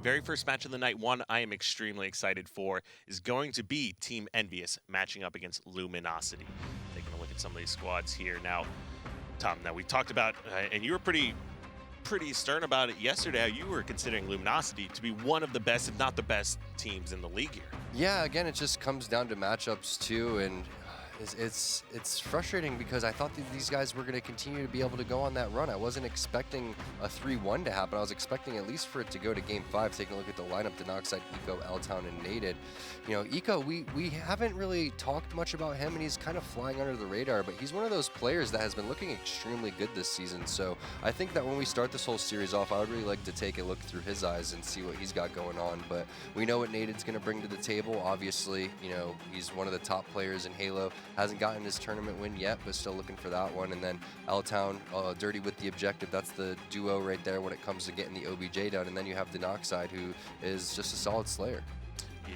very first match of the night, one I am extremely excited for, is going to be Team Envyus matching up against Luminosity. Taking a look at some of these squads here now. Tom, now we talked about, and you were pretty stern about it yesterday, how you were considering Luminosity to be one of the best, if not the best, teams in the league here. Yeah, again, it just comes down to matchups too, and it's frustrating because I thought that these guys were going to continue to be able to go on that run. I wasn't expecting a 3-1 to happen. I was expecting at least for it to go to Game 5. Taking a look at the lineup, Denoxide, Eco, L-Town, and Naded. You know, Eco, we haven't really talked much about him, and he's kind of flying under the radar, but he's one of those players that has been looking extremely good this season. So I think that when we start this whole series off, I would really like to take a look through his eyes and see what he's got going on. But we know what Naded's going to bring to the table. Obviously, you know, he's one of the top players in Halo. Hasn't gotten his tournament win yet, but still looking for that one. And then L-Town, Dirty with the objective. That's the duo right there when it comes to getting the OBJ done. And then you have Denoxide, who is just a solid slayer.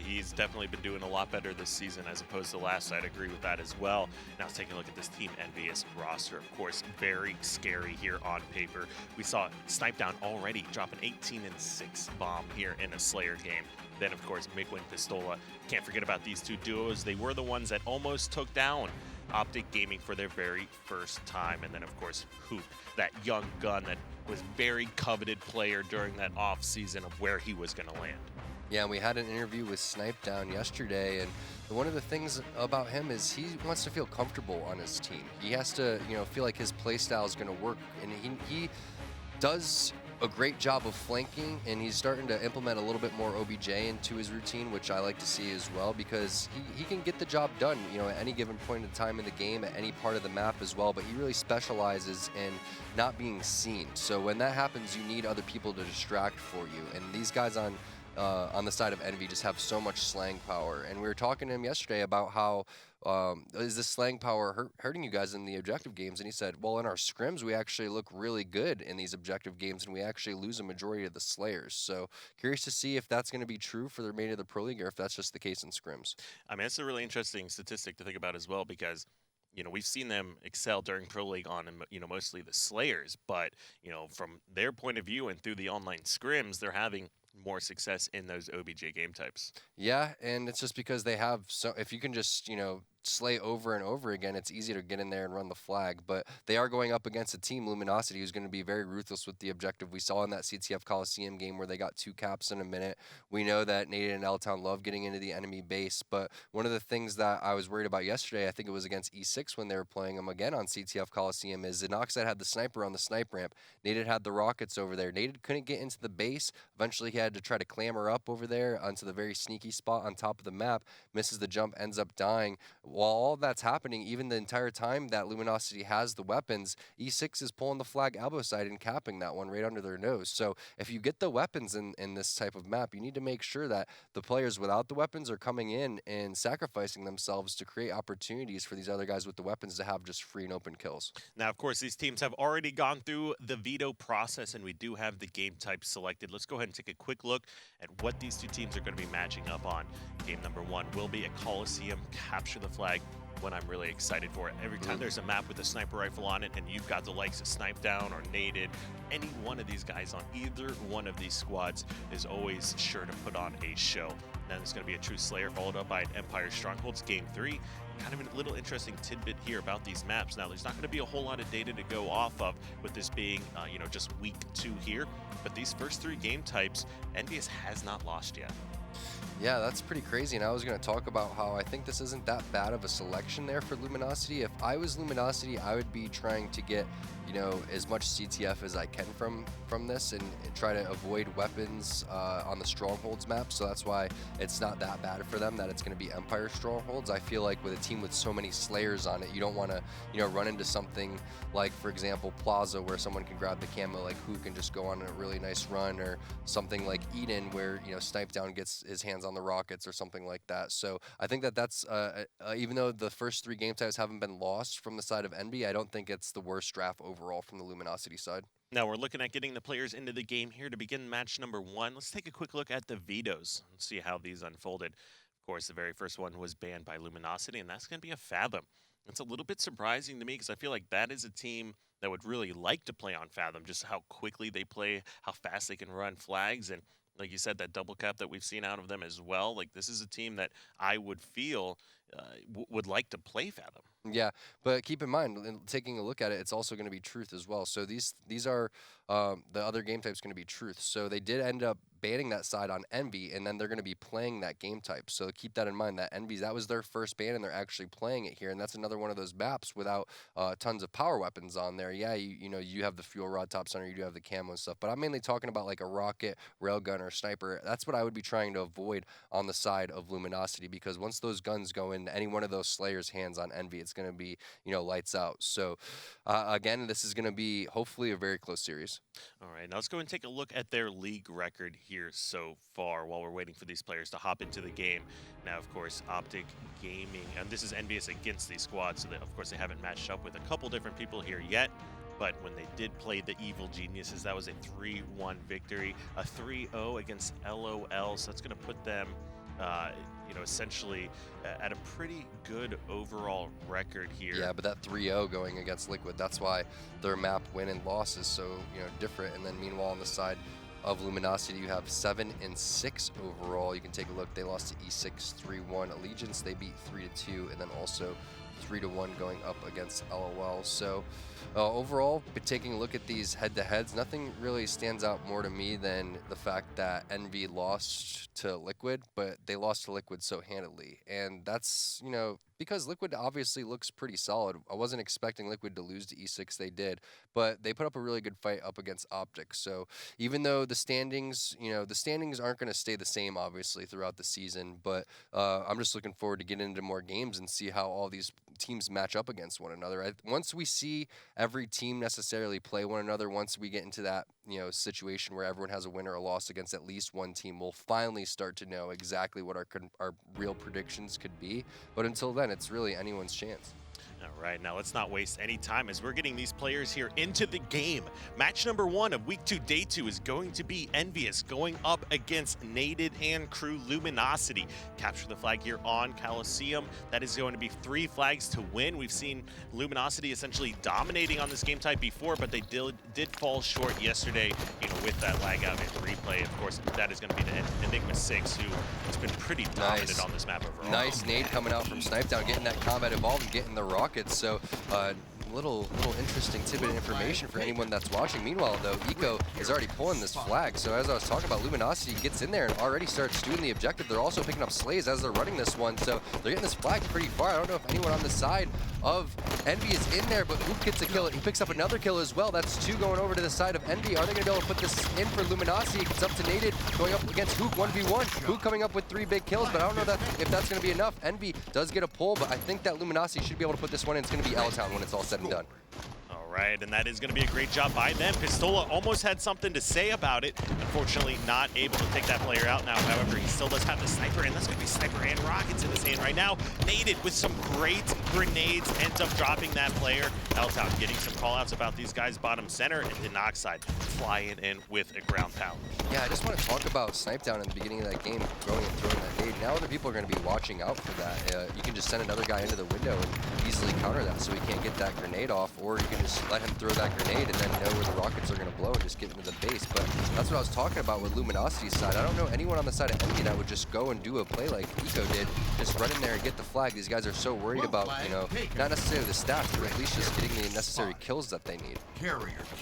He's definitely been doing a lot better this season as opposed to last. I'd agree with that as well. Now, taking a look at this Team Envyus roster, of course, very scary here on paper. We saw Snipe Down already drop an 18-6 bomb here in a Slayer game. Then, of course, Migwin Pistola. Can't forget about these two duos. They were the ones that almost took down Optic Gaming for their very first time. And then, of course, Hoop, that young gun that was very coveted player during that off season of where he was going to land. Yeah, and we had an interview with Snipe Down yesterday, and one of the things about him is he wants to feel comfortable on his team. He has to, you know, feel like his play style is going to work, and he does a great job of flanking, and he's starting to implement a little bit more OBJ into his routine, which I like to see as well, because he can get the job done, you know, at any given point in time in the game, at any part of the map as well, but he really specializes in not being seen. So when that happens, you need other people to distract for you, and these guys on the side of Envy just have so much slang power. And we were talking to him yesterday about how is this slang power hurting you guys in the objective games? And he said, well, in our scrims, we actually look really good in these objective games, and we actually lose a majority of the slayers. So curious to see if that's going to be true for the remainder of the Pro League, or if that's just the case in scrims. I mean, it's a really interesting statistic to think about as well, because you know, we've seen them excel during Pro League on, you know, mostly the Slayers, but, you know, from their point of view and through the online scrims, they're having more success in those OBJ game types. Yeah, and it's just because they have so, if you can just, you know, slay over and over again, it's easy to get in there and run the flag. But they are going up against a team, Luminosity, who's going to be very ruthless with the objective. We saw in that CTF Coliseum game where they got 2 caps in a minute. We know that Naded and L-Town love getting into the enemy base, but one of the things that I was worried about yesterday, I think it was against E6 when they were playing them again on CTF Coliseum, is Zenoxide had the sniper on the snipe ramp. Naded had the rockets over there. Naded couldn't get into the base. Eventually he had to try to clamber up over there onto the very sneaky spot on top of the map, misses the jump, ends up dying. While all that's happening, even the entire time that Luminosity has the weapons, E6 is pulling the flag elbow side and capping that one right under their nose. So if you get the weapons in this type of map, you need to make sure that the players without the weapons are coming in and sacrificing themselves to create opportunities for these other guys with the weapons to have just free and open kills. Now, of course, these teams have already gone through the veto process, and we do have the game type selected. Let's go ahead and take a quick look at what these two teams are going to be matching up on. Game number 1 will be a Coliseum capture the flag, what I'm really excited for. Every time there's a map with a sniper rifle on it and you've got the likes of Snipe Down or Naded, any one of these guys on either one of these squads is always sure to put on a show. Then it's going to be a True Slayer followed up by an Empire Strongholds Game 3. Kind of a little interesting tidbit here about these maps. Now, there's not going to be a whole lot of data to go off of with this being, you know, just week 2 here. But these first 3 game types, Envyus has not lost yet. Yeah, that's pretty crazy, and I was going to talk about how I think this isn't that bad of a selection there for Luminosity. If I was Luminosity, I would be trying to get, you know, as much CTF as I can from this and try to avoid weapons on the Strongholds map, so that's why it's not that bad for them that it's going to be Empire Strongholds. I feel like with a team with so many Slayers on it, you don't want to, you know, run into something like, for example, Plaza, where someone can grab the camo like Who can just go on a really nice run, or something like Eden where, you know, Snipe Down gets his hands on the rockets or something like that. So I think that that's, even though the first 3 game types haven't been lost from the side of Envy, I don't think it's the worst draft overall from the Luminosity side. Now we're looking at getting the players into the game here to begin match number 1. Let's take a quick look at the vetoes and see how these unfolded. Of course, the very first one was banned by Luminosity, and that's going to be a Fathom. It's a little bit surprising to me because I feel like that is a team that would really like to play on Fathom, just how quickly they play, how fast they can run flags, and Like you said, that double cap that we've seen out of them as well. Like this is a team that I would feel would like to play Fathom. Yeah, but keep in mind, taking a look at it, it's also going to be Truth as well. So these are the other game types going to be Truth. So they did end up banning that side on Envy, and then they're going to be playing that game type. So keep that in mind. That Envy's, that was their first ban, and they're actually playing it here. And that's another one of those maps without tons of power weapons on there. Yeah, you know you have the fuel rod top center, you do have the camo and stuff, but I'm mainly talking about like a rocket, railgun, or sniper. That's what I would be trying to avoid on the side of Luminosity, because once those guns go in any one of those Slayers' hands on Envy, it's going to be, you know, lights out. So again, this is going to be hopefully a very close series. All right, now let's go and take a look at their league record here so far while we're waiting for these players to hop into the game. Now, of course, Optic Gaming, and this is Envyus against these squads, so that, of course, they haven't matched up with a couple different people here yet. But when they did play the Evil Geniuses, that was a 3-1 victory, a 3-0 against LOL, so that's going to put them you know, essentially at a pretty good overall record here. Yeah, but that 3-0 going against Liquid, that's why their map win and loss is so, you know, different. And then meanwhile on the side of Luminosity, you have 7-6 overall. You can take a look. They lost to E6 3-1. Allegiance, they beat 3-2, and then also 3-1 going up against LOL. So overall, but taking a look at these head-to-heads, nothing really stands out more to me than the fact that Envy lost to Liquid, but they lost to Liquid so handily. And that's, you know, because Liquid obviously looks pretty solid. I wasn't expecting Liquid to lose to E6, they did, but they put up a really good fight up against Optic. So even though the standings, you know, the standings aren't going to stay the same, obviously, throughout the season, but I'm just looking forward to getting into more games and see how all these teams match up against one another. Once we see every team necessarily play one another, once we get into that, you know, situation where everyone has a win or a loss against at least one team, we'll finally start to know exactly what our real predictions could be. But until then, it's really anyone's chance. All right, now let's not waste any time as we're getting these players here into the game. Match number 1 of week 2, day 2 is going to be Envyus going up against Naded and crew Luminosity. Capture the flag here on Coliseum. That is going to be 3 flags to win. We've seen Luminosity essentially dominating on this game type before, but they did fall short yesterday, you know, with that lag out in replay. Of course, that is going to be the Enigma 6, who has been pretty dominant on this map overall. Nice nade coming out from Snipe Down, getting that combat evolved and getting the rockets. So little interesting tidbit of information for anyone that's watching. Meanwhile, though, Eco is already pulling this flag. So as I was talking about, Luminosity gets in there and already starts doing the objective. They're also picking up slays as they're running this one. So they're getting this flag pretty far. I don't know if anyone on the side of Envy is in there, but Hook gets a kill. He picks up another kill as well. That's 2 going over to the side of Envy. Are they going to be able to put this in for Luminosity? It's up to Naded going up against Hook 1v1. Hook coming up with 3 big kills, but I don't know if that's going to be enough. Envy does get a pull, but I think that Luminosity should be able to put this one in. It's going to be L-Town when it's all said and done. Right, and that is going to be a great job by them. Pistola almost had something to say about it. Unfortunately, not able to take that player out now. However, he still does have the sniper, and that's going to be sniper and rockets in his hand right now. Naded with some great grenades, ends up dropping that player. L-Town getting some call-outs about these guys bottom center, and Denoxide flying in with a ground pound. Yeah, I just want to talk about Snipe Down in the beginning of that game, throwing that nade. Now other people are going to be watching out for that. You can just send another guy into the window and easily counter that so he can't get that grenade off, or you can just let him throw that grenade and then know where the rockets are going to blow and just get into the base. But that's what I was talking about with Luminosity's side. I don't know anyone on the side of Envy that would just go and do a play like Eco did, just run in there and get the flag. These guys are so worried about, you know, not necessarily the stats, but at least just getting the necessary kills that they need.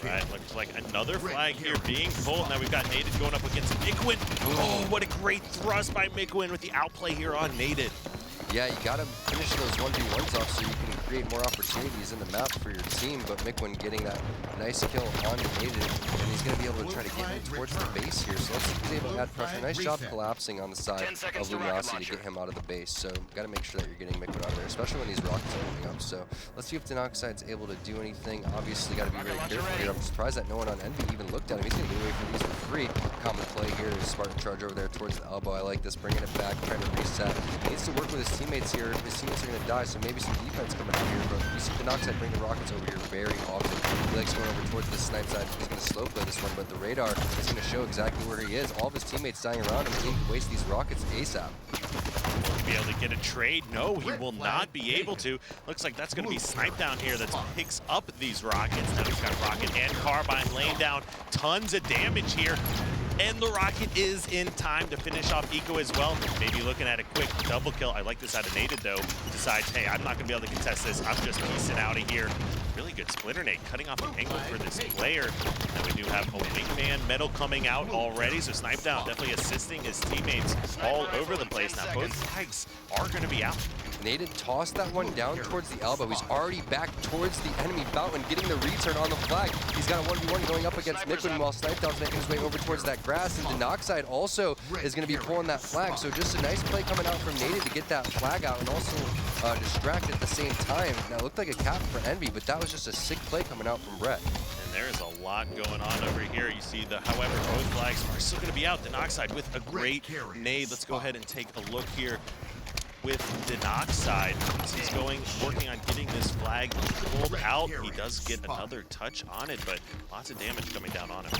Right, looks like another flag here being pulled. Now we've got Naded going up against Mikwin. Oh, what a great thrust by Mikwin with the outplay here on Naded. Yeah, you got to finish those 1v1s off so you can create more opportunities in the map for your team, but Mikwin getting that nice kill on Naded, and he's going to be able to try to get him towards the base here, so let's see if he's able to add pressure. Nice job collapsing on the side of Luminosity to get him out of the base, so got to make sure that you're getting Mikwin out of there, especially when these rockets are coming up. So let's see if Denoxide's able to do anything. Obviously got to be really careful here. I'm surprised that no one on Envy even looked at him. He's going to get away from these for free. Common play here is Spartan charge over there towards the elbow. I like this, bringing it back, trying to reset. He needs to work with his teammates here. His teammates are going to die, so maybe some defense coming out here, but we see Denoxide bring the rockets over here very often. He likes going over towards the snipe side. He's going to slow play this one, but the radar is going to show exactly where he is. All of his teammates dying around him. He can waste these rockets ASAP. Will he be able to get a trade? No, he will not be able to. Looks like that's going to be Snipe Down here that picks up these rockets. Now he's got Rocket and Carbine laying down tons of damage here. and the rocket is in time to finish off Eco as well. Maybe looking at a quick double kill. I like this out of Nated though. Decides, hey, I'm not gonna be able to contest this. I'm just piecing out of here. Really good Splinter Nade, cutting off the angle for this player. And we do have a wingman medal coming out already, so Snipedown definitely assisting his teammates all over the place. Now both flags are gonna be out. Nated tossed that one down towards the elbow. He's already back towards the enemy fountain, getting the return on the flag. He's got a 1v1 going up against Nickwood while Snipedown's making his way over towards that grass, and Denoxide also is going to be pulling that flag. So just a nice play coming out from Nated to get that flag out and also distract at the same time. Now it looked like a cap for Envy, but that was just a sick play coming out from Brett. And there is a lot going on over here. You see however, both flags are still going to be out. Denoxide with a great nade. Let's go ahead and take a look here with Denoxide. He's working on getting this flag pulled out. He does get another touch on it, but lots of damage coming down on him.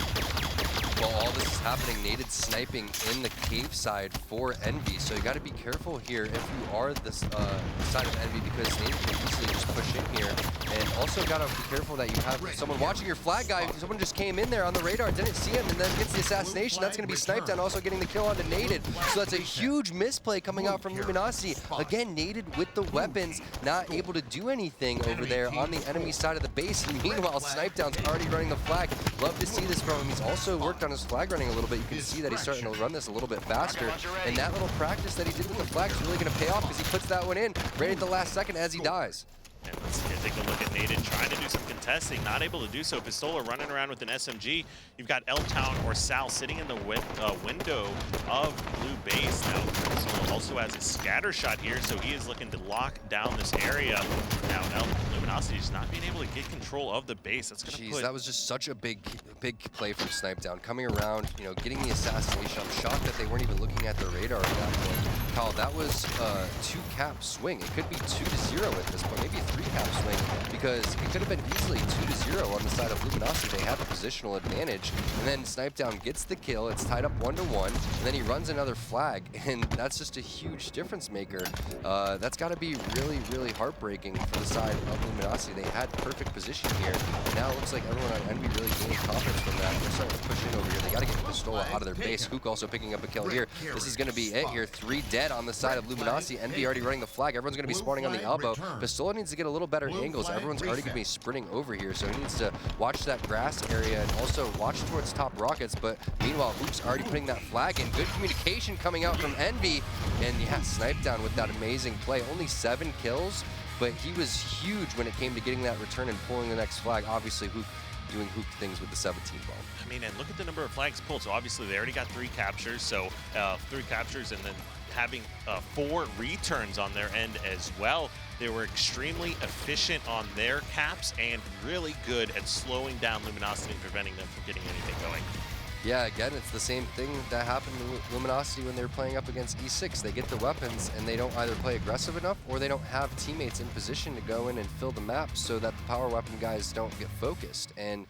Well, all this is happening, Nated sniping in the cave side for Envy, so you got to be careful here if you are this side of Envy, because Nated can easily just push in here, and also got to be careful that you have someone watching your flag guy. Someone just came in there on the radar, didn't see him, and then gets the assassination. That's going to be Sniped and also getting the kill onto Nated. So that's a huge misplay coming out from Luminosity. Again, Nated with the weapons, not able to do anything over there on the enemy side of the base. And meanwhile, Snipedown's already running the flag. Love to see this from him. He's also worked on his flag running a little bit. You can see that he's starting to run this a little bit faster. And that little practice that he did with the flag is really going to pay off because he puts that one in right at the last second as he dies. And let's take a look at Nated trying to do some contesting, not able to do so. Pistola running around with an SMG. You've got L-Town or Sal sitting in the window of blue base. Now, Pistola also has a scatter shot here, so he is looking to lock down this area. Now, Luminosity is not being able to get control of the base. That's going to put... that was just such a big play from Snipedown. Coming around, you know, getting the assassination. I'm shocked that they weren't even looking at the radar at that point. Kyle, that was a 2-cap swing. It could be 2-0 at this point, maybe a 3-cap swing, because it could have been easily 2-0 on the side of Luminosity. They had the positional advantage, and then Snipedown gets the kill. It's tied up 1-1, and then he runs another flag, and that's just a huge difference maker. That's got to be really, really heartbreaking for the side of Luminosity. They had perfect position here, and now it looks like everyone on Envy really gained confidence from that. They're starting to push in over here. They got to get Pistola out of their base. Hook also picking up a kill here. This is going to be it here. 3 dead on the side of Luminosity. Envy already running the flag. Everyone's going to be spawning on the elbow. Pistola needs to get a little better angles. Everyone's already going to be sprinting over here, so he needs to watch that grass area and also watch towards top rockets. But meanwhile, Hook's already putting that flag in. Good communication coming out from Envy, and yeah, Snipedown with that amazing play. Only 7 kills, but he was huge when it came to getting that return and pulling the next flag. Obviously, Hook doing Hook things with the 17 ball. I mean, and look at the number of flags pulled. So obviously they already got 3 captures, so 3 captures, and then having 4 returns on their end as well. They were extremely efficient on their caps and really good at slowing down Luminosity and preventing them from getting anything going. Yeah, again, it's the same thing that happened to Luminosity when they were playing up against E6. They get the weapons and they don't either play aggressive enough or they don't have teammates in position to go in and fill the map so that the power weapon guys don't get focused. And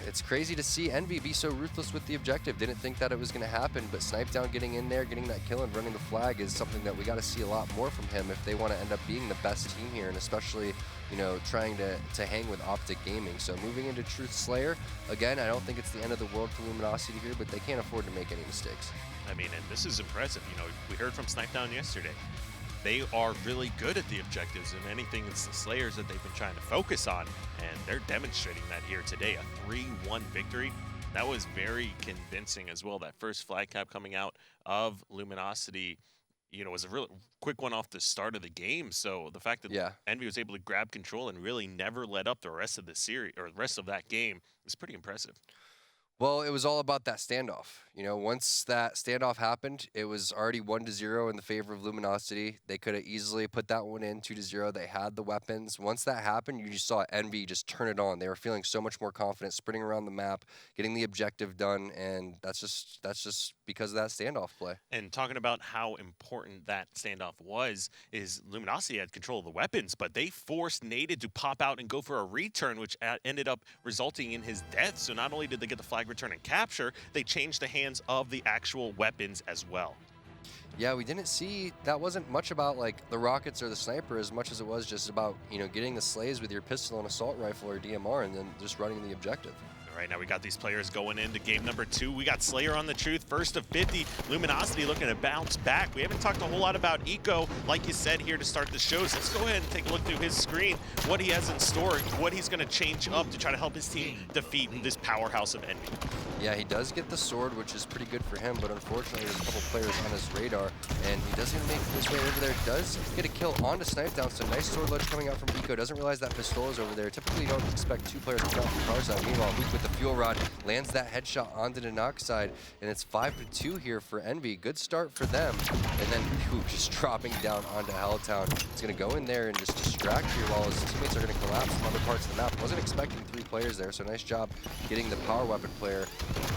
it's crazy to see Envy be so ruthless with the objective. Didn't think that it was going to happen, but Snipedown getting in there, getting that kill and running the flag is something that we got to see a lot more from him if they want to end up being the best team here, and especially, you know, trying to hang with Optic Gaming. So moving into Truth Slayer, again, I don't think it's the end of the world for Luminosity here, but they can't afford to make any mistakes. I mean, and this is impressive. You know, we heard from Snipedown yesterday. They are really good at the objectives and anything it's the Slayers that they've been trying to focus on, and they're demonstrating that here today. A 3-1 victory. That was very convincing as well. That first flag cap coming out of Luminosity, you know, was a really quick one off the start of the game. So the fact that Envy was able to grab control and really never let up the rest of the series or the rest of that game is pretty impressive. Well, it was all about that standoff. You know, once that standoff happened, it was already 1-0 in the favor of Luminosity. They could have easily put that one in 2-0. They had the weapons. Once that happened, you just saw Envy just turn it on. They were feeling so much more confident, sprinting around the map, getting the objective done, and that's just because of that standoff play. And talking about how important that standoff was, is Luminosity had control of the weapons, but they forced Nated to pop out and go for a return, which ended up resulting in his death. So not only did they get the flag return and capture, they changed the hands of the actual weapons as well. Yeah, we didn't see, that wasn't much about like the rockets or the sniper as much as it was just about, you know, getting the slays with your pistol and assault rifle or DMR and then just running the objective. All right, now we got these players going into game number 2. We got Slayer on the truth, first of 50. Luminosity looking to bounce back. We haven't talked a whole lot about Eco, like you said here to start the show. So let's go ahead and take a look through his screen, what he has in store, what he's going to change up to try to help his team defeat this powerhouse of Envy. Yeah, he does get the sword, which is pretty good for him, but unfortunately there's a couple players on his radar, and he doesn't make his way over there. Does get a kill onto Snipe Down, so nice sword ledge coming out from Eco. Doesn't realize that Pistola is over there. Typically you don't expect 2 players to come out from car side. Meanwhile, Luke with the fuel rod lands that headshot onto the knock side, and it's 5-2 here for Envy. Good start for them, and then just dropping down onto Helltown. It's going to go in there and just distract here while his teammates are going to collapse from other parts of the map. Wasn't expecting 3 players there, so nice job getting the power weapon player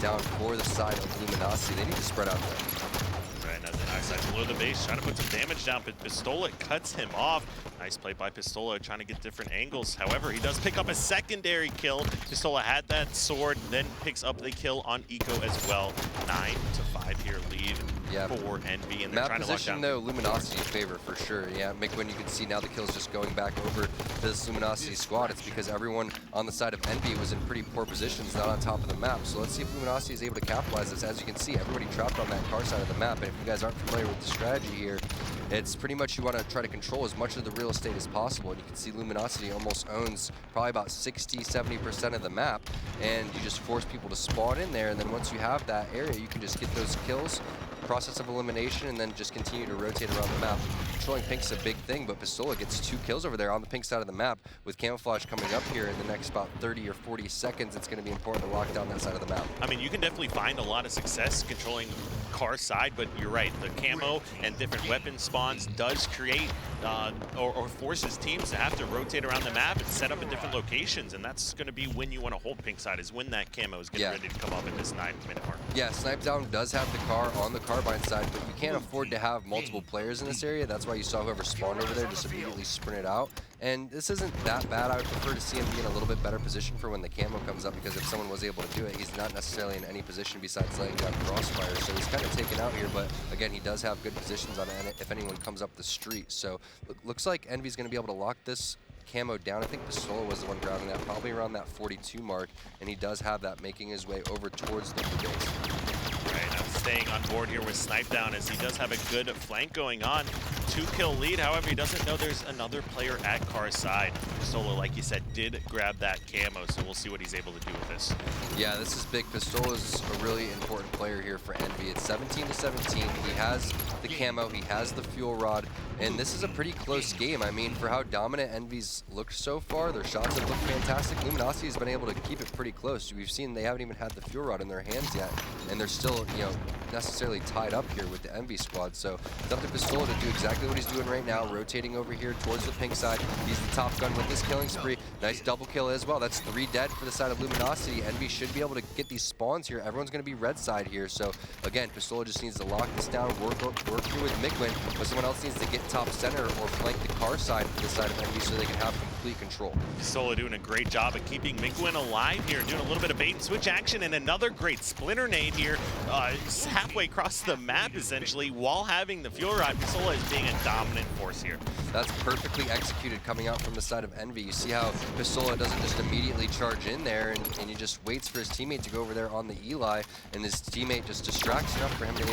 down for the side of Luminosity. They need to spread out there. Right, now the knock side below the base, trying to put some damage down, but Pistola cuts him off. Nice play by Pistola, trying to get different angles. However, he does pick up a secondary kill. Pistola had that sword, then picks up the kill on Eco as well. 9-5 here lead for Envy, and they're map trying to lock position down. though, Luminosity in favor for sure. Yeah, Mikwin, you can see now the kills just going back over to this Luminosity squad. It's because everyone on the side of Envy was in pretty poor positions, not on top of the map. So let's see if Luminosity is able to capitalize this. As you can see, everybody trapped on that car side of the map. And if you guys aren't familiar with the strategy here, it's pretty much you want to try to control as much of the real estate as possible. And you can see Luminosity almost owns probably about 60-70% of the map, and you just force people to spawn in there, and then once you have that area, you can just get those kills, process of elimination, and then just continue to rotate around the map. Controlling pink's a big thing, but Pistola gets 2 kills over there on the pink side of the map. With camouflage coming up here in the next about 30 or 40 seconds, it's going to be important to lock down that side of the map. I mean, you can definitely find a lot of success controlling car side, but you're right, the camo and different weapon spawns does create or forces teams to have to rotate around the map and set up in different locations, and that's going to be when you want to hold pink side, is when that camo is getting ready to come up in this 9-minute mark. Yeah, Snipe Down does have the car on the carbine side, but you can't afford to have multiple players in this area. That's why you saw whoever spawned over there just immediately sprint it out. And this isn't that bad. I would prefer to see him be in a little bit better position for when the camo comes up, because if someone was able to do it, he's not necessarily in any position besides laying down crossfire. So he's kind of taken out here, but again, he does have good positions on it if anyone comes up the street. So looks like Envy's going to be able to lock this camo down. I think Pistola was the one grabbing that, probably around that 42 mark, and he does have that making his way over towards the base. Right, now staying on board here with Snipe Down, as he does have a good flank going on. 2-kill lead, however, he doesn't know there's another player at car side. Pistola, like you said, did grab that camo, so we'll see what he's able to do with this. Yeah, this is big. Pistola's a really important player here for Envy. It's 17-17. He has the camo, he has the fuel rod, and this is a pretty close game. I mean, for how dominant Envy's looked so far, their shots have looked fantastic. Luminosity has been able to keep it pretty close. We've seen they haven't even had the fuel rod in their hands yet, and they're still, you know, necessarily tied up here with the Envy squad. So it's up to Pistola to do exactly what he's doing right now, rotating over here towards the pink side. He's the top gun with this killing spree. Nice double kill as well. That's 3 dead for the side of Luminosity. Envy should be able to get these spawns here. Everyone's going to be red side here. So again, Pistola just needs to lock this down, work through with Mikwin, but someone else needs to get top center or flank the car side for the side of Envy so they can have complete control. Pistola doing a great job of keeping Mikwin alive here, doing a little bit of bait and switch action, and another great splinter nade here, halfway across the map essentially, while having the fuel rod. Pistola is being a dominant force here. That's perfectly executed coming out from the side of Envy. You see how Pistola doesn't just immediately charge in there, and he just waits for his teammate to go over there on the Eli, and his teammate just distracts enough for him to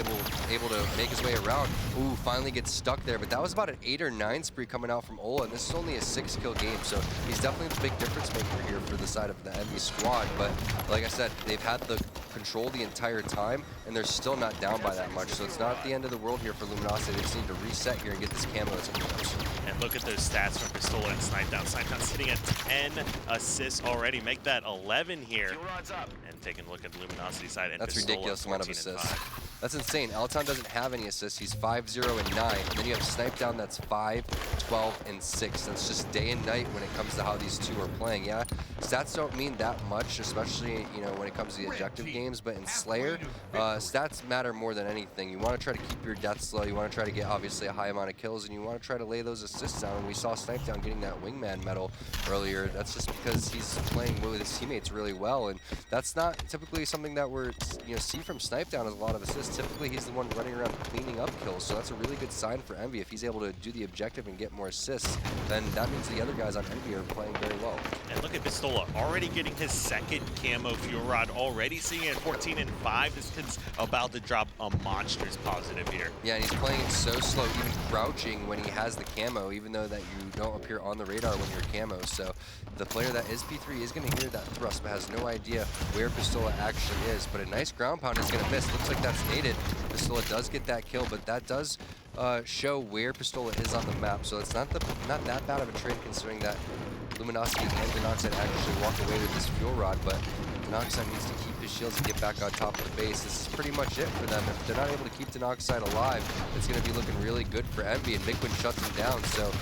able to make his way around. Ooh, finally gets stuck there, but that was about an 8 or 9 spree coming out from Ola, and this is only a 6-kill game, so he's definitely the big difference maker here for the side of the Envy squad. But like I said, they've had the control the entire time, and they're still not down by that much, so it's not the end of the world here for Luminosity. They just need to reset here and get this camo that's in close. And look at those stats from Pistola and Snipe Down. Snipe Down sitting at 10 assists already. Make that 11 here. And taking a look at the Luminosity side. And that's Pistola, ridiculous amount of assists. That's insane. Elton doesn't have any assists. He's 5-0 and 9. And then you have Snipe Down that's 5, 12, and 6. That's just day and night when it comes to how these two are playing. Yeah, stats don't mean that much, especially, you know, when it comes to the objective games. But in Slayer, stats matter more than anything. You want to try to keep your deaths low. You want to try to get obviously a high amount of kills, and you want to try to lay those assists down. And we saw Snipe Down getting that wingman medal earlier. That's just because he's playing with his teammates really well, and that's not typically something that we're see from Snipe Down, is a lot of assists. typically he's the one running around cleaning up kills, so that's a really good sign for Envy. If he's able to do the objective and get more assists, then that means the other guys on Envy are playing very well. And look at Pistola, already getting his second camo fuel rod, already seeing it at 14 and 5. This kid's about to drop a monstrous positive here. Yeah, and he's playing it so slow, even crouching when he has the camo, even though that you don't appear on the radar when you're camo. So the player that is P3 is going to hear that thrust, but has no idea where Pistola actually is. But a nice ground pound is going to miss. Looks like that's naded. Pistola does get that kill, but that does show where Pistola is on the map. So it's not that bad of a trade, considering that Luminosity and Denoxide actually walk away with this fuel rod, but Denoxide needs to keep his shields and get back on top of the base. This is pretty much it for them. If they're not able to keep Denoxide alive, it's going to be looking really good for Envy, and Mikwin shuts him down. So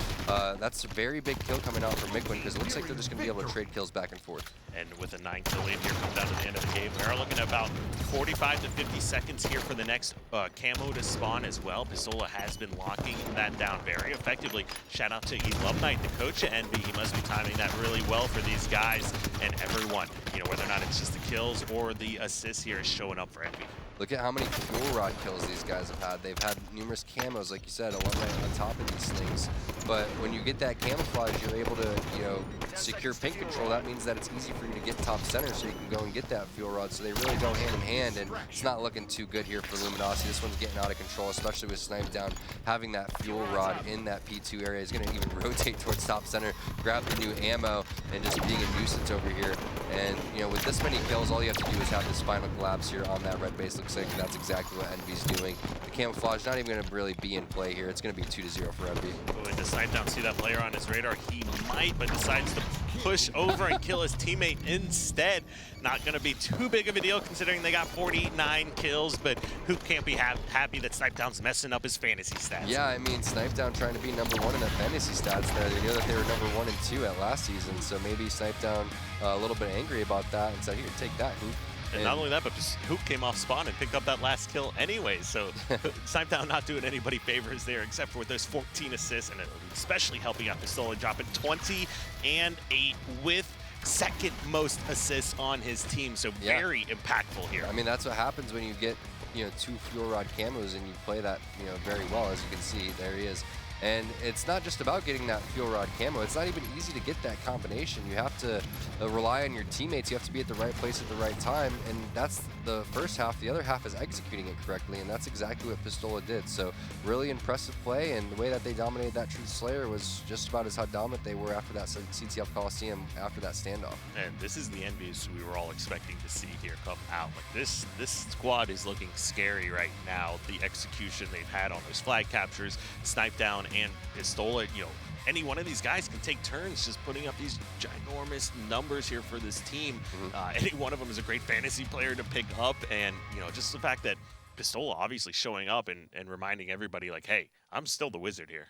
that's a very big kill coming out from Mikwin, because it looks like they're just going to be able to trade kills back and forth. And with a 9-kill lead here, come down to the end of the game. We are looking at about 45 to 50 seconds here for the next camo to spawn as well. Pistola has been locking that down very effectively. Shout out to Elumnite, the coach at Envy. He must be timing that really well for these guys and everyone. You know, whether or not it's just the kills or the assists here is showing up for Envy. Look at how many fuel rod kills these guys have had. They've had numerous camos, like you said, Alumnite on top of these things. But when you get that camouflage, you're able to, you know, secure pink control. That means that it's easy for you to get top center, so you can go and get that fuel rod. So they really go hand in hand, and it's not looking too good here for Luminosity. This one's getting out of control, especially with Snipe Down. Having that fuel rod in that P2 area is going to even rotate towards top center, grab the new ammo, and just being a nuisance over here. And, you know, with this many kills, all you have to do is have this final collapse here on that red base. Looks like that's exactly what Envy's doing. The camouflage not even going to really be in play here. It's going to be 2-0 for Envy. Going to Snipe Down, see that player on his radar. He might, but decides to push over and kill his teammate instead. Not going to be too big of a deal considering they got 49 kills, but who can't be happy that Snipe Down's messing up his fantasy stats? Yeah, I mean, Snipe Down trying to be #1 in their fantasy stats there. They knew that they were #1 and 2 at last season, so maybe Snipe Down a little bit angry about that and said, here, take that, Hoop. And not only that, but just Hoop came off spawn and picked up that last kill anyway. So Snipe Down not doing anybody favors there, except for those 14 assists, and especially helping out Pistola, dropping 20 and 8 with second most assists on his team. So very impactful here. I mean, that's what happens when you get, you know, 2 fuel rod camos and you play that, you know, very well. As you can see, there he is. And it's not just about getting that fuel rod camo. It's not even easy to get that combination. You have to rely on your teammates. You have to be at the right place at the right time. And that's the first half. The other half is executing it correctly. And that's exactly what Pistola did. So really impressive play. And the way that they dominated that Truth Slayer was just about as how dominant they were after that CTF Coliseum, after that standoff. And this is the Envyus we were all expecting to see here come out. Like this squad is looking scary right now. The execution they've had on those flag captures, Snipe Down, and Pistola, you know, any one of these guys can take turns just putting up these ginormous numbers here for this team. Any one of them is a great fantasy player to pick up, and, you know, just the fact that Pistola obviously showing up and reminding everybody, like, hey, I'm still the wizard here.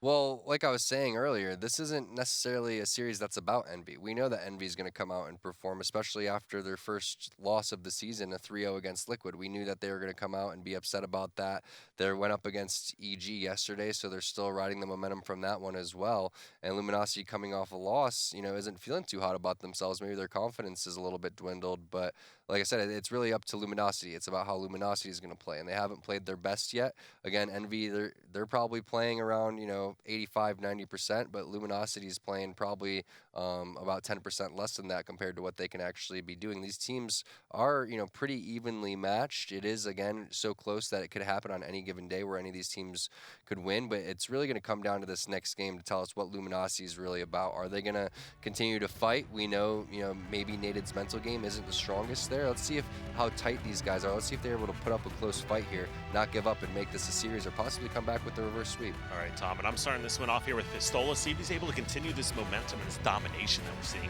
Well, like I was saying earlier, this isn't necessarily a series that's about Envy. We know that Envy is going to come out and perform, especially after their first loss of the season, a 3-0 against Liquid. We knew that they were going to come out and be upset about that. They went up against EG yesterday, so they're still riding the momentum from that one as well. And Luminosity coming off a loss, you know, isn't feeling too hot about themselves. Maybe their confidence is a little bit dwindled, but like I said, it's really up to Luminosity. It's about how Luminosity is going to play, and they haven't played their best yet. Again, Envy, they're probably playing around, you know, 85-90%, but Luminosity is playing probably about 10% less than that compared to what they can actually be doing. These teams are, you know, pretty evenly matched. It is, again, so close that it could happen on any given day where any of these teams could win, but it's really going to come down to this next game to tell us what Luminosity is really about. Are they going to continue to fight? We know, you know, maybe Nated's mental game isn't the strongest there. Let's see how tight these guys are. Let's see if they're able to put up a close fight here, not give up and make this a series, or possibly come back with the reverse sweep. All right, Tom, and I'm starting this one off here with Pistola. See if he's able to continue this momentum and this domination that we're seeing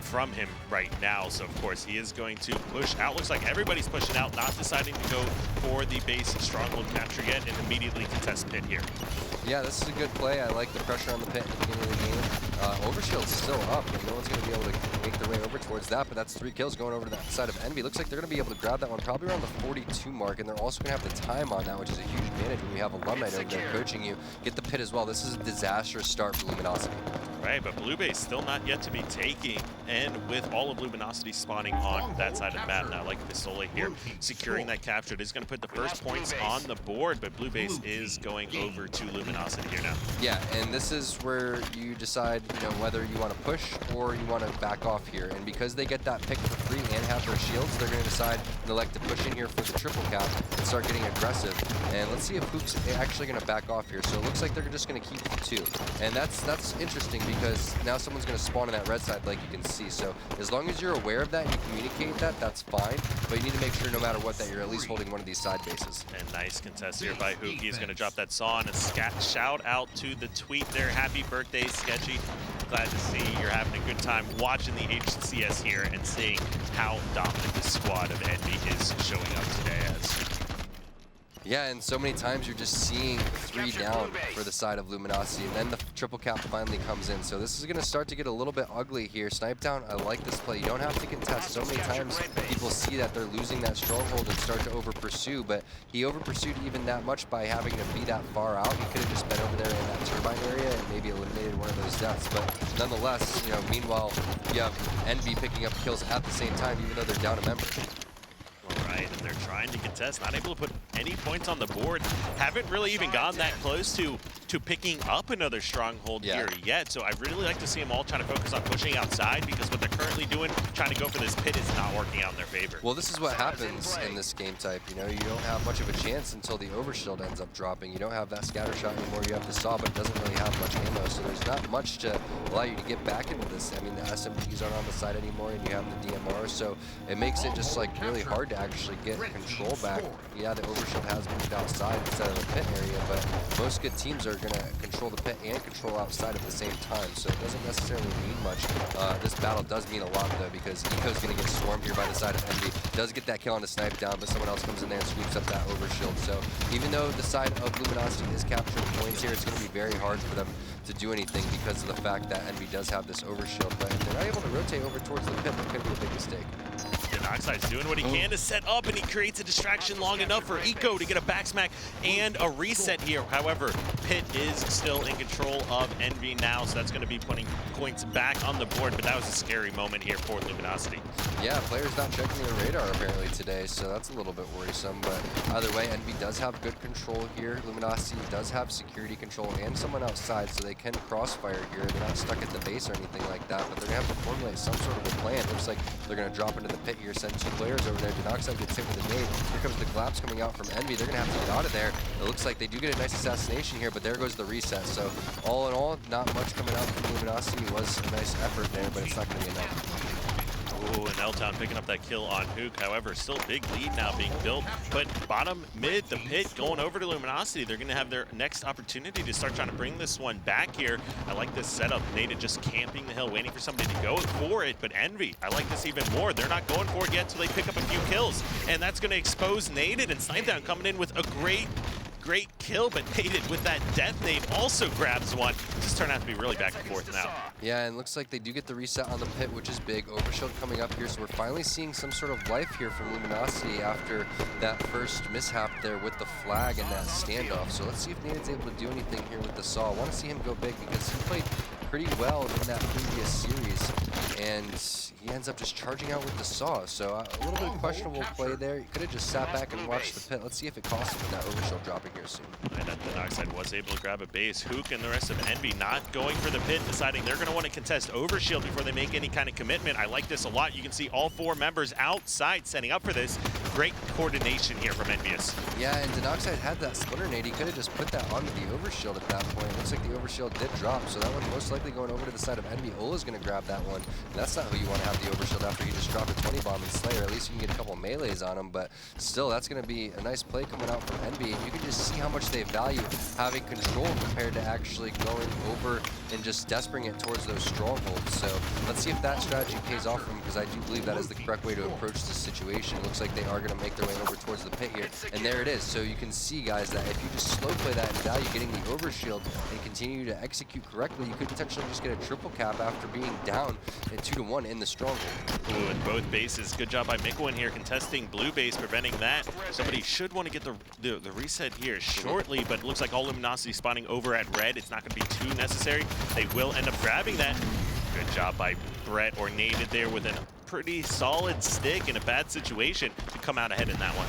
from him right now. So, of course, he is going to push out. Looks like everybody's pushing out, not deciding to go for the base stronghold capture yet, and immediately contest pit here. Yeah, this is a good play. I like the pressure on the pit at the beginning of the game. Overshield's still up, and no one's going to be able to make their way over towards that, but that's 3 kills going over to that side of Envy. Looks like they're going to be able to grab that one probably around the 42 mark, and they're also going to have the time on that, which is a huge advantage when you have Alumni over there coaching you. Get the pit as well. This is a disastrous start for Luminosity. Right, but Blue Base still not yet to be taking. and with all of Luminosity spawning on that side of the map. Now, like Pistole here, securing that capture. It is going to put the first points on the board, but Blue Base is going over to Luminosity here now. Yeah, and this is where you decide, whether you want to push or you want to back off here. And because they get that pick for free and have their shields, they're going to decide to elect to push in here for the triple cap and start getting aggressive. And let's see if Hook's actually going to back off here. So it looks like they're just going to keep the 2. And that's interesting because now someone's going to spawn on that red side like you can see. So as long as you're aware of that and you communicate that, that's fine. But you need to make sure no matter what that you're at least holding one of these side bases. And nice contest here by Hook. He's going to drop that saw and a shout out to the tweet there. Happy birthday, Sketchy. Glad to see you're having a good time watching the HCS here and seeing how dominant this squad of Envy is showing up today as. Yeah, and so many times you're just seeing 3 down for the side of Luminosity, and then the triple cap finally comes in. So this is going to start to get a little bit ugly here. Snipe down, I like this play. You don't have to contest. So many times people see that they're losing that stronghold and start to over-pursue, but he over-pursued even that much by having to be that far out. He could have just been over there in that turbine area and maybe eliminated one of those deaths. But nonetheless, meanwhile, you have Envy picking up kills at the same time, even though they're down a member. Right, and they're trying to contest, not able to put any points on the board. Haven't really even gotten that close to picking up another stronghold here yet. So I really like to see them all trying to focus on pushing outside because what they're currently doing, trying to go for this pit, is not working out in their favor. Well, this is what happens in this game type. You don't have much of a chance until the overshield ends up dropping. You don't have that scatter shot anymore. You have the saw, but it doesn't really have much ammo. So there's not much to allow you to get back into this. I mean, the SMGs aren't on the side anymore, and you have the DMR. So it makes it just like really hard to actually get control back. Yeah, the overshield has moved outside instead of the pit area, but most good teams are going to control the pit and control outside at the same time, so it doesn't necessarily mean much. This battle does mean a lot, though, because Eco's going to get swarmed here by the side of Envy. Does get that kill on the snipe down, but someone else comes in there and sweeps up that overshield. So even though the side of Luminosity is capturing points here, it's going to be very hard for them to do anything because of the fact that Envy does have this overshield, but if they're not able to rotate over towards the pit, that could be a big mistake. Oxide's doing what he can to set up, and he creates a distraction long enough for Eco to get a back smack and a reset here. However, Pit is still in control of Envy now, so that's going to be putting points back on the board, but that was a scary moment here for Luminosity. Yeah, players not checking their radar apparently today, so that's a little bit worrisome, but either way, Envy does have good control here. Luminosity does have security control and someone outside, so they can crossfire here. They're not stuck at the base or anything like that, but they're going to have to formulate some sort of a plan. Looks like they're going to drop into the pit here, send 2 players over there. Denoxide gets hit with a nade. Here comes the collapse coming out from Envy. They're going to have to get out of there. It looks like they do get a nice assassination here, but there goes the reset. So all in all, not much coming out from Luminosity. It was a nice effort there, but it's not going to be enough. Ooh, and L-Town picking up that kill on Hook. However, still a big lead now being built. But bottom mid, the pit going over to Luminosity. They're going to have their next opportunity to start trying to bring this one back here. I like this setup. Nada just camping the hill, waiting for somebody to go for it. But Envy, I like this even more. They're not going for it yet until they pick up a few kills. And that's going to expose Nada, and Snipedown coming in with a great kill, but Nada with that death nade also grabs one. Just turned out to be really back and forth now. Yeah, and looks like they do get the reset on the pit, which is big. Overshield coming up here, so we're finally seeing some sort of life here from Luminosity after that first mishap there with the flag and that standoff. So let's see if Nada's able to do anything here with the saw. I want to see him go big because he played pretty well in that previous series, and he ends up just charging out with the saw. So a little bit of questionable play there. He could have just sat back and watched the pit. Let's see if it costs him with that overshield dropping here soon. And the Oxide was able to grab a base. Hook and the rest of Envy not going for the pit, deciding they're going to want to contest overshield before they make any kind of commitment. I like this a lot. You can see all 4 members outside setting up for this. Great coordination here from Envyus. Yeah, and Denoxide had that splinter nade. He could have just put that onto the overshield at that point. Looks like the overshield did drop, so that one most likely going over to the side of Envy. Ola's going to grab that one. And that's not who you want to have the overshield after you just dropped a 20 bomb in Slayer. At least you can get a couple melees on him, but still, that's going to be a nice play coming out from Envy. And you can just see how much they value having control compared to actually going over and just despering it towards those strongholds. So let's see if that strategy pays off for them, because I do believe that is the correct way to approach this situation. It looks like they are going to make their way over towards the pit here, and there it is. So you can see, guys, that if you just slow play that and value getting the overshield and continue to execute correctly, you could potentially just get a triple cap after being down at 2-1 in the stronghold. Ooh, and both bases. Good job by Mikowan here contesting blue base, preventing that. Somebody should want to get the reset here shortly, but it looks like all Luminosity spawning over at red. It's not going to be too necessary. They will end up grabbing that. Good job by Brett or Nated there with a pretty solid stick in a bad situation to come out ahead in that one.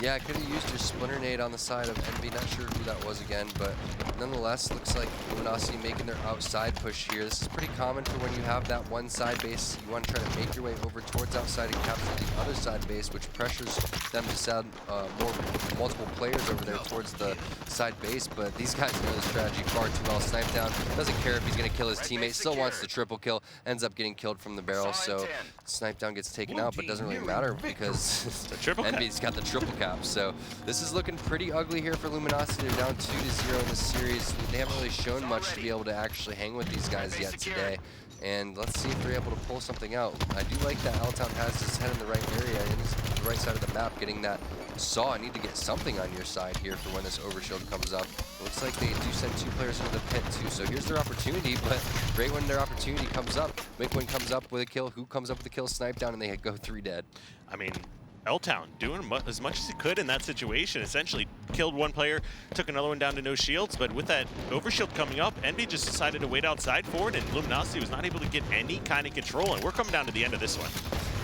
Yeah, I could have used your Splinter Nade on the side of Envy. Not sure who that was again, but nonetheless, looks like Luminosity making their outside push here. This is pretty common for when you have that one side base. You want to try to make your way over towards outside and capture the other side base, which pressures them to send multiple players over there towards the side base. But these guys know the strategy far too well. Snipe down, doesn't care if he's going to kill his teammate, still wants the triple kill, ends up getting killed from the barrel. So Snipe down gets taken out, but doesn't really matter because Envy's got the triple cap. So this is looking pretty ugly here for Luminosity. They're down 2-0 in the series. They haven't really shown much to be able to actually hang with these guys yet today. And let's see if they're able to pull something out. I do like that Altown has his head in the right area, in the right side of the map, getting that saw. I need to get something on your side here for when this overshield comes up. It looks like they do send 2 players into the pit too, so here's their opportunity, but right when their opportunity comes up, Wickwin comes up with a kill, who comes up with a kill, Snipe down, and they go 3 dead. I mean, L-Town doing as much as he could in that situation. Essentially killed one player, took another one down to no shields, but with that overshield coming up, Envy just decided to wait outside for it, and Luminosity was not able to get any kind of control, and we're coming down to the end of this one.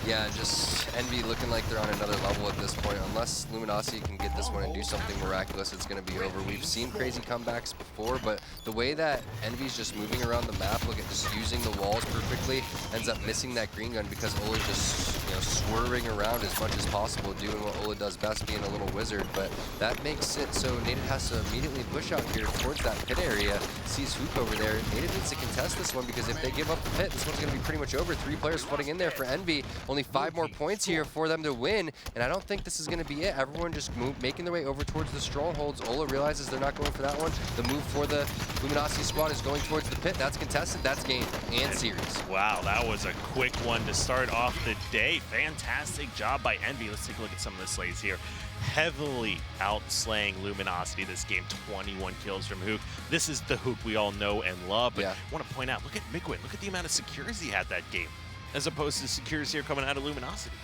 Yeah, just Envy looking like they're on another level at this point. Unless Luminosity can get this one and do something miraculous, it's going to be over. We've seen crazy comebacks before, but the way that Envy's just moving around the map, look at just using the walls perfectly, ends up missing that green gun because Ola's just, you know, swerving around as much as possible, doing what Ola does best, being a little wizard. But that makes it so Nated has to immediately push out here towards that pit area. Sees Hook over there. Nated needs to contest this one because if they give up the pit, this one's going to be pretty much over. 3 players flooding in there for Envy. Only 5 more points here for them to win, and I don't think this is going to be it. Everyone just making their way over towards the strongholds. Ola realizes they're not going for that one. The move for the Luminosity squad is going towards the pit. That's contested. That's game and series. Wow, that was a quick one to start off the day. Fantastic job by Envy. Let's take a look at some of the slays here. Heavily outslaying Luminosity this game. 21 kills from Hook. This is the Hook we all know and love, but I want to point out, look at Migwin. Look at the amount of secures he had that game, as opposed to secures here coming out of Luminosity.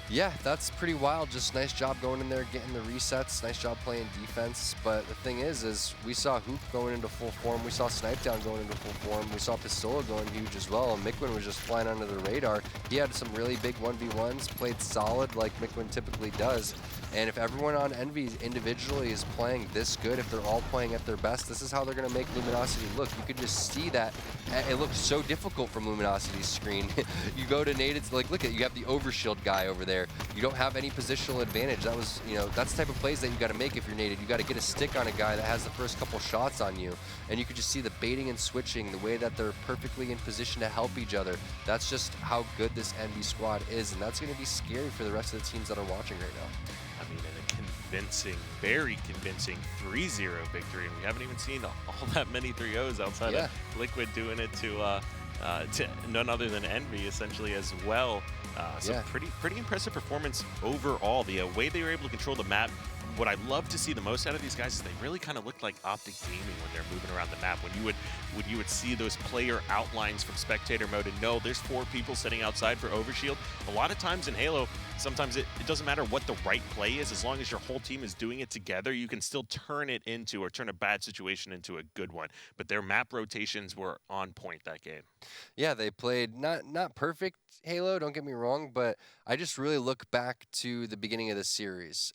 Yeah, that's pretty wild. Just nice job going in there, getting the resets. Nice job playing defense. But the thing is we saw Hoop going into full form. We saw Snipe Down going into full form. We saw Pistola going huge as well. And Mickwin was just flying under the radar. He had some really big 1v1s, played solid like Mickwin typically does. And if everyone on Envy individually is playing this good, if they're all playing at their best, this is how they're going to make Luminosity look. You could just see that it looks so difficult from Luminosity's screen. You go to Nated, like, look at, you have the overshield guy over there. You don't have any positional advantage. That was, you know, that's the type of plays that you got to make if you're Nated. You got to get a stick on a guy that has the first couple shots on you. And you could just see the baiting and switching, the way that they're perfectly in position to help each other. That's just how good this Envy squad is. And that's going to be scary for the rest of the teams that are watching right now. I mean, in a convincing, very convincing 3-0 victory. And we haven't even seen all that many 3-0s outside of Liquid doing it to none other than Envy, essentially, as well. So pretty impressive performance overall. The way they were able to control the map. What I love to see the most out of these guys is they really kind of look like Optic Gaming when they're moving around the map. When you would see those player outlines from spectator mode and know there's 4 people sitting outside for overshield. A lot of times in Halo, sometimes it doesn't matter what the right play is. As long as your whole team is doing it together, you can still turn it into, or turn a bad situation into a good one. But their map rotations were on point that game. Yeah, they played not perfect Halo, don't get me wrong, but I just really look back to the beginning of the series.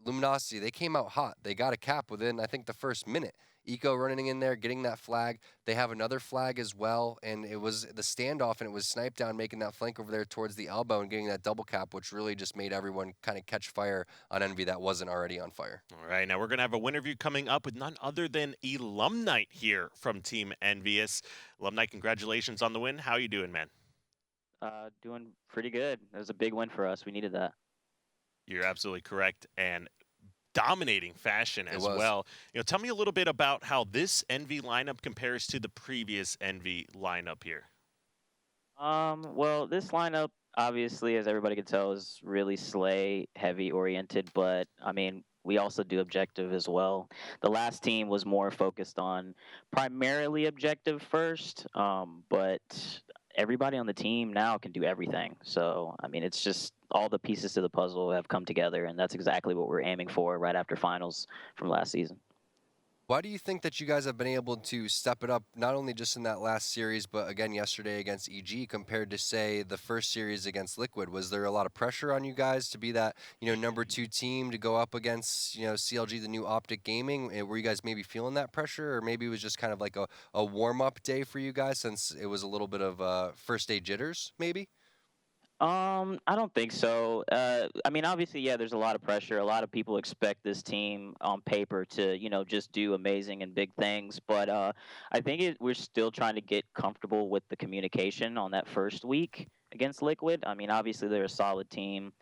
Luminosity, they came out hot. They got a cap within, I think, the first minute. Eco running in there, getting that flag. They have another flag as well, and it was the standoff, and it was Snipe Down making that flank over there towards the elbow and getting that double cap, which really just made everyone kind of catch fire on Envy that wasn't already on fire. All right, now we're going to have a winner view coming up with none other than Alumnite here from Team Envyus. Alumnite, congratulations on the win. How you doing, man? Doing pretty good. It was a big win for us. We needed that. You're absolutely correct, and dominating fashion as well. You know, tell me a little bit about how this Envy lineup compares to the previous Envy lineup here. Well, this lineup, obviously, as everybody can tell, is really Slay heavy oriented, but I mean, we also do objective as well. The last team was more focused on primarily objective first, but everybody on the team now can do everything. So, I mean, it's just all the pieces to the puzzle have come together, and that's exactly what we're aiming for right after finals from last season. Why do you think that you guys have been able to step it up, not only just in that last series, but again yesterday against EG compared to, say, the first series against Liquid? Was there a lot of pressure on you guys to be that, #2 team to go up against, CLG, the new Optic Gaming? Were you guys maybe feeling that pressure, or maybe it was just kind of like a warm-up day for you guys since it was a little bit of first day jitters, maybe? I don't think so. I mean, obviously, yeah, there's a lot of pressure. A lot of people expect this team on paper to, just do amazing and big things. But I think we're still trying to get comfortable with the communication on that first week against Liquid. I mean, obviously, they're a solid team.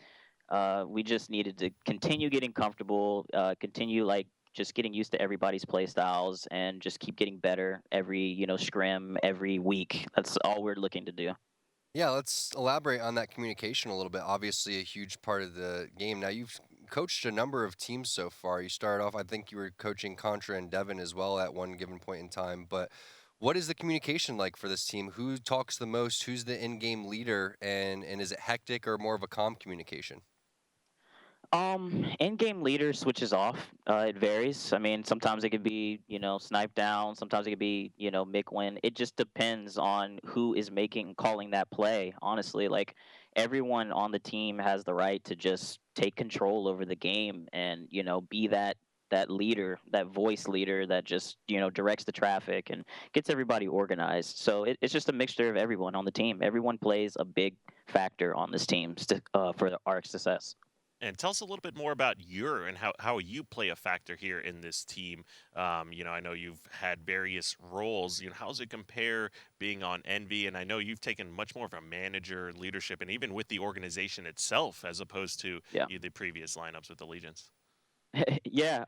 We just needed to continue getting comfortable, continue just getting used to everybody's play styles, and just keep getting better every, scrim every week. That's all we're looking to do. Yeah, let's elaborate on that communication a little bit. Obviously, a huge part of the game. Now, you've coached a number of teams so far. You started off, I think you were coaching Contra and Devon as well at one given point in time. But what is the communication like for this team? Who talks the most? Who's the in-game leader? And is it hectic or more of a calm communication? In-game leader switches off. It varies. I mean, sometimes it could be, snipe down. Sometimes it could be, mick win. It just depends on who is calling that play. Honestly, like everyone on the team has the right to just take control over the game and, be that leader, that voice leader that just, directs the traffic and gets everybody organized. So it's just a mixture of everyone on the team. Everyone plays a big factor on this team for our success. And tell us a little bit more about how you play a factor here in this team. I know you've had various roles. How does it compare being on Envy? And I know you've taken much more of a manager leadership, and even with the organization itself, as opposed to the previous lineups with Allegiance. Yeah.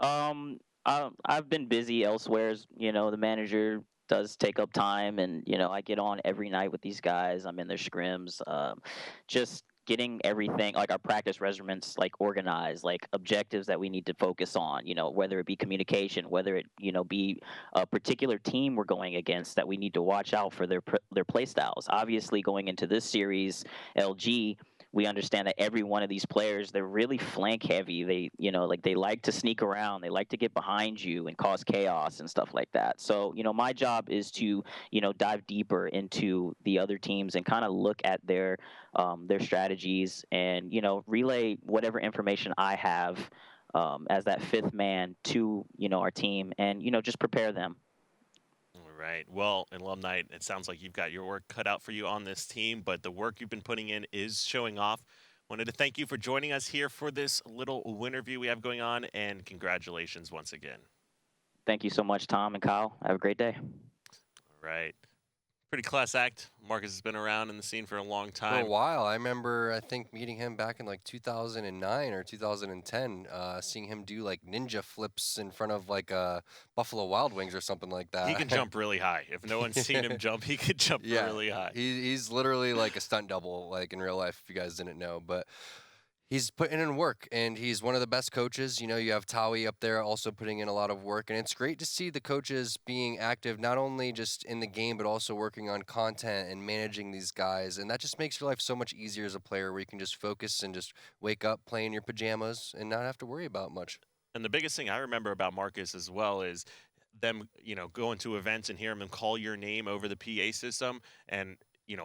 I've been busy elsewhere. The manager does take up time, and I get on every night with these guys. I'm in their scrims. Just getting everything like our practice regiments organized, like objectives that we need to focus on, whether it be communication, whether it be a particular team we're going against that we need to watch out for their play styles. Obviously, going into this series, LG, we understand that every one of these players, they're really flank heavy. They, they like to sneak around. They like to get behind you and cause chaos and stuff like that. So, my job is to, dive deeper into the other teams and kind of look at their strategies and, relay whatever information I have as that fifth man to, our team and, just prepare them. All right. Well, Alumni, it sounds like you've got your work cut out for you on this team, but the work you've been putting in is showing off. Wanted to thank you for joining us here for this little winterview we have going on, and congratulations once again. Thank you so much, Tom and Kyle. Have a great day. All right. Pretty class act. Marcus has been around in the scene for a long time. For a while. I remember, I think, meeting him back in like 2009 or 2010, seeing him do like ninja flips in front of like Buffalo Wild Wings or something like that. He can jump really high. If no one's seen him jump, he can jump really high. He's literally like a stunt double, like in real life, if you guys didn't know. But he's putting in work, and he's one of the best coaches. You have Tawi up there also putting in a lot of work, and it's great to see the coaches being active, not only just in the game, but also working on content and managing these guys. And that just makes your life so much easier as a player, where you can just focus and just wake up, play in your pajamas, and not have to worry about much. And the biggest thing I remember about Marcus as well is them, going to events and hearing them call your name over the PA system. And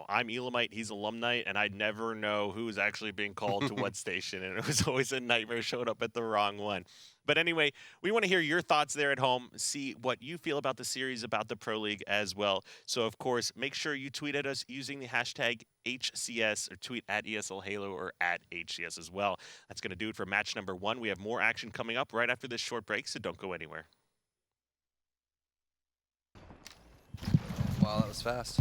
I'm Elamite, he's Alumni, and I'd never know who was actually being called to what station, and it was always a nightmare showing up at the wrong one. But anyway, we want to hear your thoughts there at home, see what you feel about the series, about the Pro League as well. So, of course, make sure you tweet at us using the hashtag HCS, or tweet at ESLHalo or at HCS as well. That's going to do it for match number 1. We have more action coming up right after this short break, so don't go anywhere. Wow, that was fast.